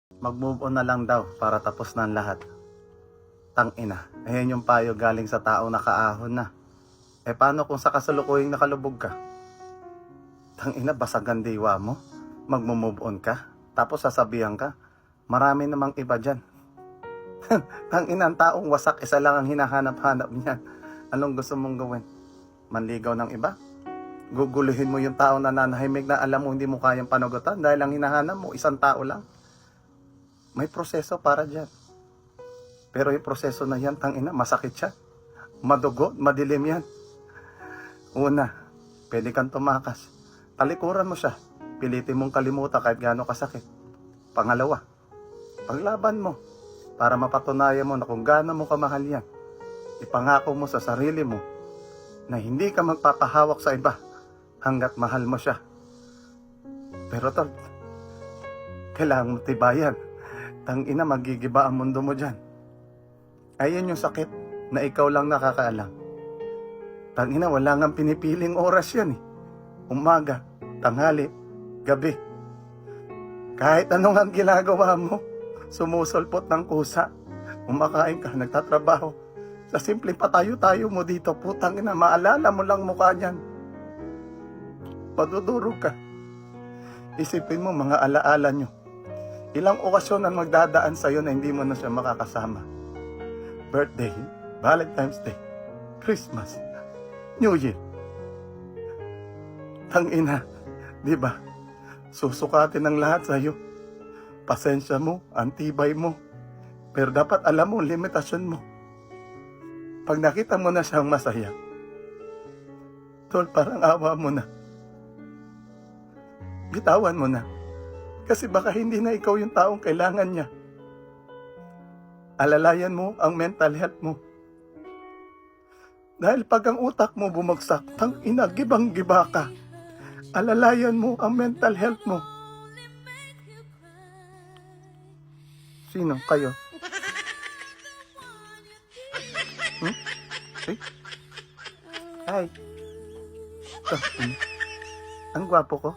Mag-move on na lang daw para tapos na ang lahat. Tangina, ayan yung payo galing sa tao na kaahon na. Paano kung sa kasalukuyang nakalubog ka? Tangina, basag ang diwa mo. Mag-move on ka, tapos sasabihan ka, marami namang iba dyan. Tangina, ang taong wasak, isa lang ang hinahanap-hanap niyan. Anong gusto mong gawin? Manligaw ng iba? Guguluhin mo yung tao na nanahimik na alam mo hindi mo kayang panagutan dahil ang hinahanap mo isang tao lang. May proseso para dyan. Pero yung proseso na yan, tangina, masakit siya. Madugo, madilim yan. Una, pwede kang tumakas. Talikuran mo siya. Pilitin mong kalimutan kahit gaano kasakit. Pangalawa, paglaban mo para mapatunayan mo na kung gaano mo kamahal yan. Ipangako mo sa sarili mo na hindi ka magpapahawak sa iba hanggat mahal mo siya. Pero tol, kailangan mo tibayan. Tangina, magigiba ang mundo mo dyan. Ayun yung sakit na ikaw lang nakakaalam. Tangina, wala nga pinipiling oras yan eh. Umaga, tanghali, gabi. Kahit anong ang ginagawa mo, sumusulpot ng kusa, umakain ka, nagtatrabaho. Sa simpleng patayo-tayo mo dito, putang ina, maalala mo lang mukha niyan. Madudurog ka. Isipin mo mga alaala nyo. Ilang okasyon ang magdadaan sa'yo na hindi mo na siya makakasama. Birthday, Valentine's Day, Christmas, New Year. Tangina, di ba? Susukatin ng lahat sa'yo. Pasensya mo, antibay mo. Pero dapat alam mo, limitasyon mo. Pag nakita mo na siyang masaya, tol, parang awa mo na. Bitawan mo na. Kasi baka hindi na ikaw yung taong kailangan niya. Alalayan mo ang mental health mo. Dahil pag ang utak mo bumagsak, tangina, gibang-giba ka. Alalayan mo ang mental health mo. Sino? Kayo? Ay. Ang gwapo ko.